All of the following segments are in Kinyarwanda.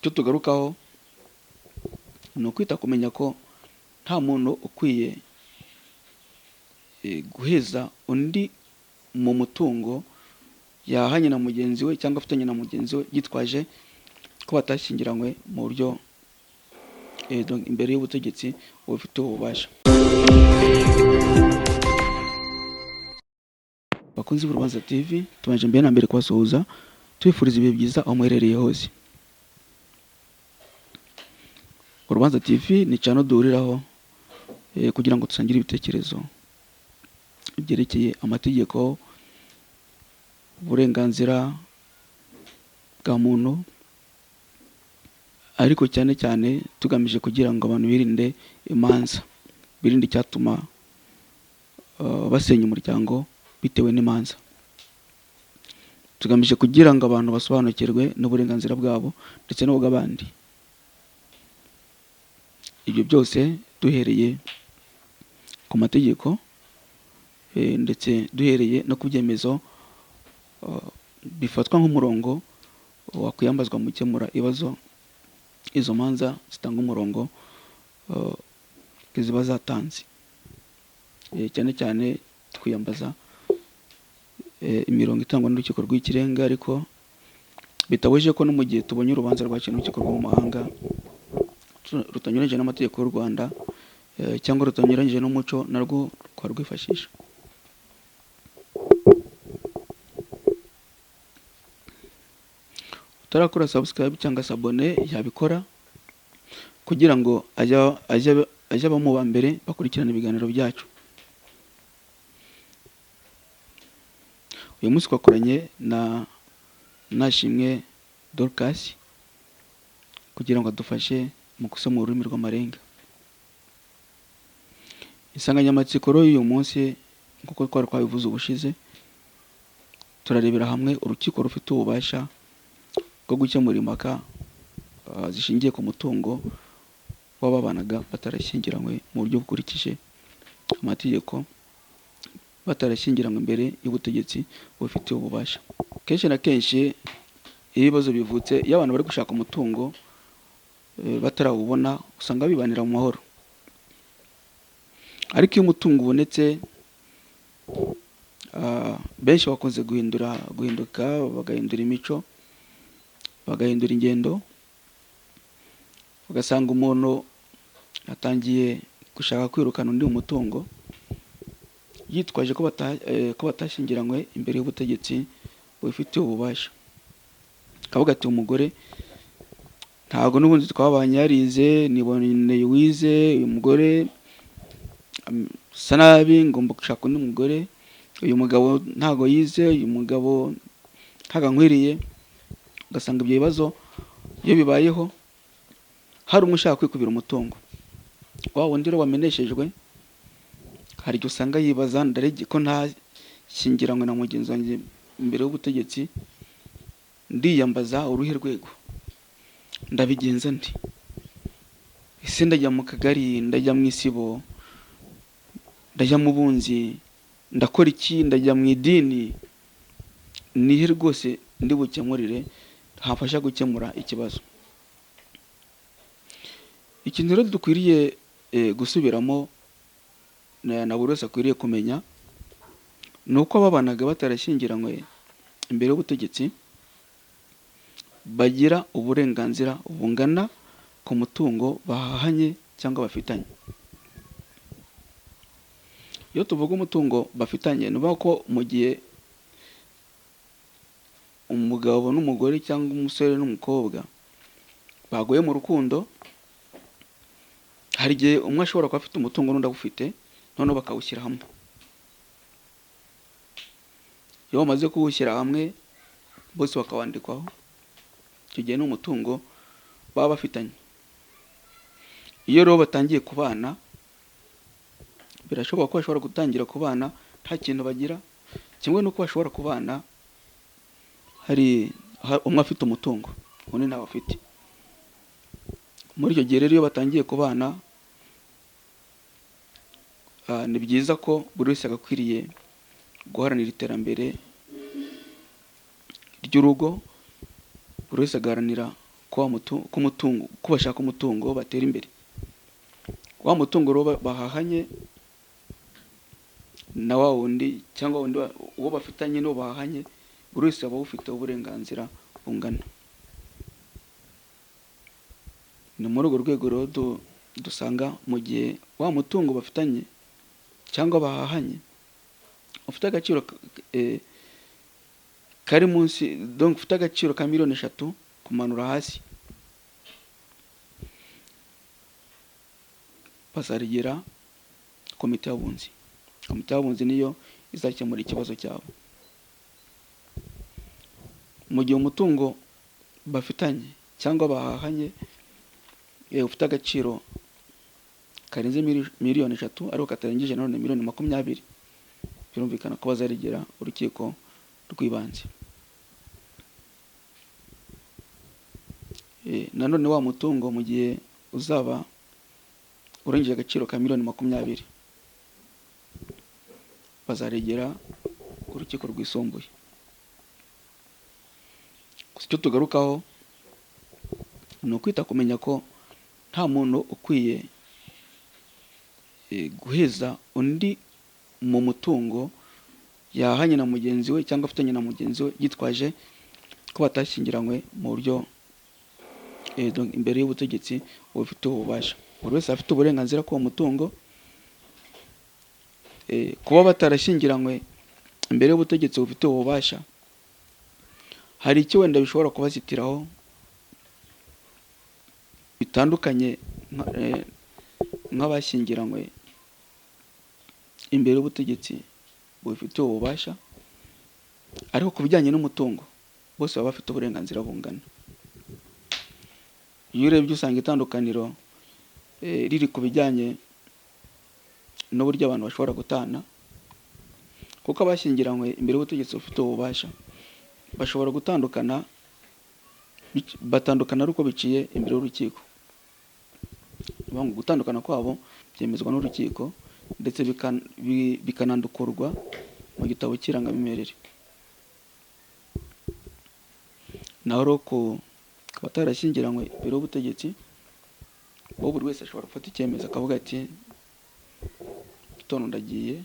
icyo tugarukaho ni ukwita kumenya ko nta muntu ukwiye guheza undi mu mutungo yahanye na mugenzi we cyangwa afitanye na mugenzi we yitwaje ko batashyingiranywe mu buryo imbere y'ubutegetsi bubifitiye ububasha. Bakunzi b'Urubanza TV, tumaje mbere na mbere kubasuhuza twifuriza ibihe byiza aho muherereye hose. Urubanza TV ni cyane duhuriraho kugira ngo dusangire ibitekerezo byerekeye amategeko, uburenganzira bwa muntu, ariko cyane cyane tugamije kugira ngo abantu birinde imanza, birinde icyatuma basenya umuryango bitewe n'imanza. Tugamije kugira ngo abantu basobanukirwe n'uburenganzira bwabo ndetse n'ubw'abandi. Ibyo byose duhereye ku mategeko ndetse duhereye no ku byemezo bifatwa nk'umurongo wakwiyambazwa mu gukemura ibibazo izo manza zitanga umurongo ziba zatanze. Cyane cyane twiyambaza imirongo itangwa n'urukiko rw'ikirenga, ariko bitabujije ko no mu gihe tubonye urubanza rwaciwe n'urukiko rwo mu mahanga rutanyuranyije n'amategeko y'u Rwanda cyangwa rutanyuranyije n'umuco, narwo twarwifashisha. Utarakora subscribe cyangwa abone yabikora kugira ngo ajye aba mu ba mbere bakurikirana ibiganiro byacu. Uyu munsi twakoranye na Nashimwe Dorcas kugira ngo adufashe mu gusoma ururimi rw'amarenga. Isanganyamatsiko y'uyu munsi nk'uko twari twabivuze ubushize, turarebera hamwe urukiko rufite ububasha bwo gukemura impaka zishingiye ku mutungo w'ababanaga batarashyingiranywe mu buryo bukurikije amategeko, batarashyingiranywe imbere y'ubutegetsi bubifitiye ububasha. Kenshi na kenshi iyo ibibazo bivutse, iyo abantu bari gushaka umutungo batarawubona, usanga bibanira mu mahoro. Ariko iyo umutungo ubonetse, benshi bakunze guhinduka, bagahindura imico, bagahindura ingendo, ugasanga umuntu atangiye gushaka kwirukana undi mu mutungo yitwaje ko batashyingiranywe imbere y'ubutegetsi bubifitiye ububasha. Akavuga ati umugore ntabwo n'ubundi twabanye yarize, niboneye wize, uyu mugore sa nabi, ngomba gushaka undi mugore, uyu mugabo ntabwo yize, uyu mugabo ntabwo ankwiriye. Ugasanga ibyo bibazo iyo bibayeho, hari umwe ushaka kwikubira umutungo wa wundi rero wameneshejwe. Hari igihe usanga yibaza, ndarege ko ntashyingiranywe na mugenzi wanjye imbere y'ubutegetsi, ndiyambaza uruhe rwego, ndabigenza ndi? Ese ndajya mu kagari, ndajya mu isibo, ndajya mu bunzi, ndakora iki, ndajya mu idini? Nihe rwose ndi bukemurire hafasha gukemura ikibazo? Ikintu rero dukwiriye gusubiramo na buri wese akwiriye kumenya, ni uko ababanaga batarashyingiranywe imbere y'ubutegetsi bagira uburenganzira bungana ku mutungo bahahanye cyangwa bafitanye. Iyo tuvuga umutungo bafitanye, ni ukuvuga ko mu gihe umugabo n'umugore cyangwa umusore n'umukobwa baguye mu rukundo, hari igihe umwe ashobora kuba afite umutungo n'undi awufite, noneho bakawushyira hamwe. Iyo bamaze kuwushyira hamwe bose bakawandikwaho, icyo gihe ni umutungo baba bafitanye. Iyo rero batangiye kubana, birashoboka ko bashobora gutangira kubana nta kintu bagira, kimwe n'uko bashobora kubana hari umwe afite umutungo undi ntawe afite. Muri icyo gihe rero iyo batangiye kubana, ni byiza ko buri wese agakwiriye guharanira iterambere ry'urugo, buri wese agaharanira ko bashaka umutungo batera imbere. Wa mutungo rero bahahanye na wa wundi cyangwa wundi uwo bafitanye n'uwo bahahanye, buri wese aba ufite uburenganzira bungana. Ni muri urwo rwego rero dusanga mu gihe wa mutungo bafitanye cyangwa bahahanye ufite agaciro kari munsi, donc ufite agaciro ka miliyoni 3 kumanura hasi, bazarigera komite y'abunzi. Komite y'abunzi niyo izakemura ikibazo cyabo. Mu gihe umutungo bafitanye cyangwa bahahanye ufite agaciro karenze miliyoni 3 ariko katarengeje nanone miliyoni 20, birumvikana ko bazarigera urukiko rw'ibanze. Nanone wa mutungo mu gihe uzaba urengeje agaciro ka miliyoni 20, bazaregera urukiko rwisumbuye. Gusa icyo tugarukaho ni ukwita kumenya ko nta muntu ukwiye guheza undi mu mutungo yahanye na mugenzi we cyangwa afitanye na mugenzi we yitwaje ko batashyingiranywe mu buryo imbere y'ubutegetsi bubifitiye ububasha. Buri wese afite uburenganzira ku mutungo. Kuba batarashyingiranywe imbere y'ubutegetsi bubifitiye ububasha, hari icyo wenda bishobora kubazitiraho bitandukanye nk'abashyingiranywe imbere y'ubutegetsi bubifitiye ububasha, ariko ku bijyanye n'umutungo bose baba bafite uburenganzira bungana. Iyo urebye usanga itandukaniro riri ku bijyanye n'uburyo abantu bashobora gutana, kuko abashyingiranywe imbere y'ubutegetsi bufite ububasha bashobora batandukana ari uko biciye imbere y'urukiko. Gutandukana kwabo byemezwa n'urukiko ndetse bikanandukurwa mu gitabo cy'irangamimerere. Naho rero ku batarashyingiranywe imbere y'ubutegetsi, bo buri wese ashobora gufata icyemezo akavuga ati gitondo ndagiye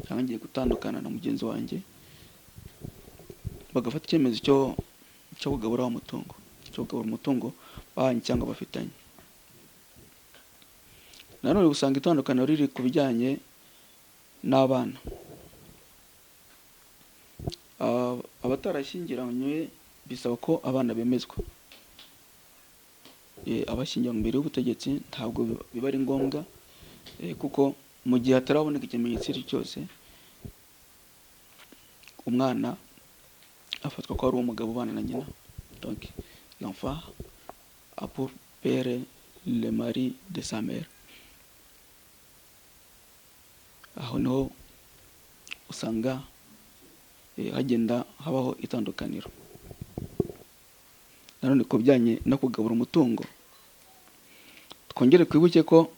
cyangwa ngiye gutandukana na mugenzi wanjye, bagafata icyemezo cyo kugabura umutungo bahanye cyangwa bafitanye. Nanone usanga itandukaniro riri ku bijyanye n'abana. Abatarashyingiranywe bisaba ko abana bemezwa. Abashyingiranywe imbere y'ubutegetsi ntabwo biba ari ngombwa, kuko mu gihe hataraboneka ikimenyetso cyose, umwana afatwa ko ari umugabo ubana na nyina. Donc l'enfant a pour père le mari de sa mère. Aho niho usanga hagenda habaho itandukaniro. Nanone ku bijyanye no kugabura umutungo, twongere twibuke ko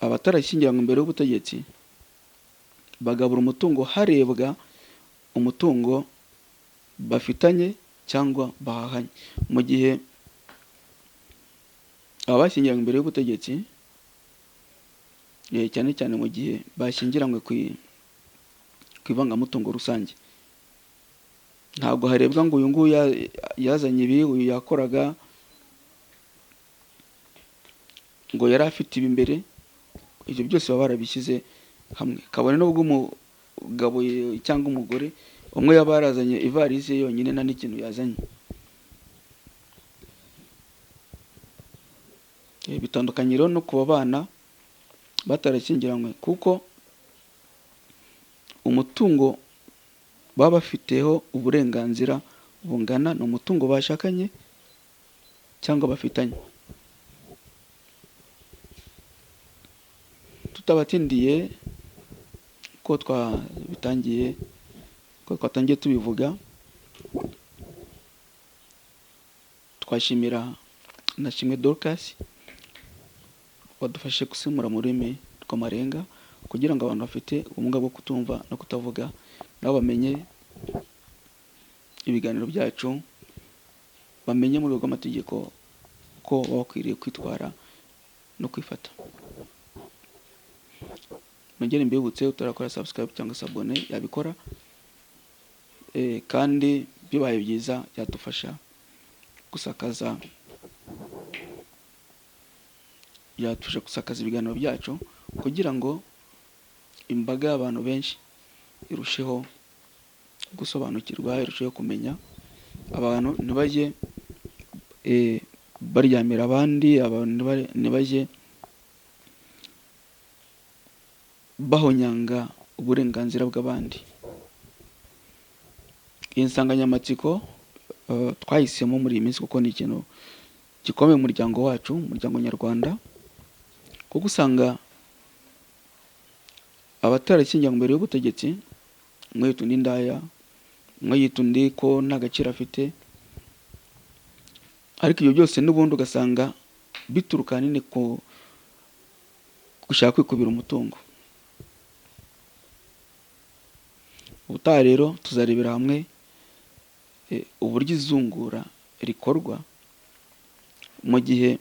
abatarashyingiranywe imbere y'ubutegetsi bagabura umutungo harebwa umutungo bafitanye cyangwa bahahanye. Mu gihe abashyingiranywe imbere y'ubutegetsi, cyane cyane mu gihe bashyingiranywe ku ivangamutungo rusange, ntabwo harebwa ngo uyu nguyu yazanye ibi, uyu yakoraga, ngo yari afite ibi imbere. Ibyo byose baba barabishyize hamwe. Kabone n'ubwo umugabo cyangwa umugore umwe yaba yarazanye ivarisi ye yonyine nta n'ikintu yazanye. Bitandukanye rero no kuba bana batarashyingiranywe, kuko umutungo baba bafiteho uburenganzira bungana ni umutungo bashakanye cyangwa bafitanye. Tutabatindiye ko twatangiye tubivuga, twashimira na Shimwe Dorcas wadufashe gusemura mu rurimi rw'amarenga kugira ngo abantu bafite ubumuga bwo kutumva no kutavuga nabo bamenye ibiganiro byacu bamenye mu rwego rw'amategeko ko baba bakwiriye kwitwara no kwifata. Nongere mbibutse utarakora subscribe cyangwa se abone yabikora, kandi bibaye byiza yadufasha gusakaza ibiganiro byacu kugira ngo imbaga y'abantu benshi irusheho gusobanukirwa, irusheho kumenya. Abantu ntibajye baryamira abandi, abantu ntibajye bahonyanga uburenganzira bw'abandi. Iyi nsanganyamatsiko twahisemo muri iyi minsi kuko ni ikintu gikomeye mu muryango wacu, umuryango nyarwanda, kuko usanga abatarashyingiranywe mbere y'ubutegetsi, umwe yita undi indaya, umwe yita undi ko nta gaciro afite, ariko ibyo byose n'ubundi ugasanga bituruka ahanini ku gushaka kwikubira umutungo. Ubutaha rero tuzarebera hamwe uburyo izungura rikorwa mu gihe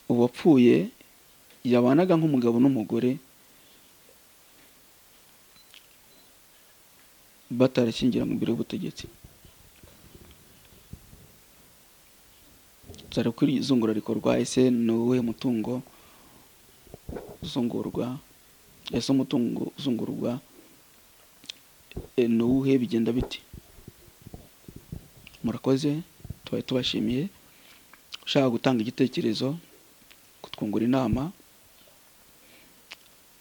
uwapfuye yabanaga nk'umugabo n'umugore batarashyingiranywe imbere y'ubutegetsi. Tuzareba uko iri zungura rikorwa, ese ni uwuhe mutungo uzungurwa, ese umutungo uzungurwa ni uwuhe, bigenda biti. Murakoze, tubaye tubashimiye. Ushaka gutanga igitekerezo, kutwungura inama,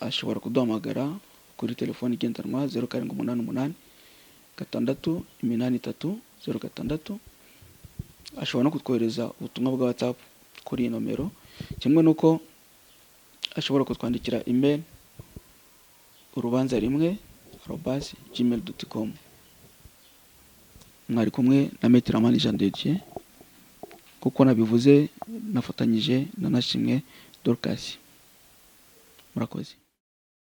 ashobora kuduhamagara kuri telefoni igendanwa 0788 683 ashobora no kutwohereza ubutumwa bwa WhatsApp kuri iyi nomero, kimwe nuko ashobora kutwandikira email urubanza1@gmail.com. Mwari kumwe na Maître Amani Jean de Dieu, kuko nabivuze nafatanyije na Nashimwe Dorcas. Murakoze.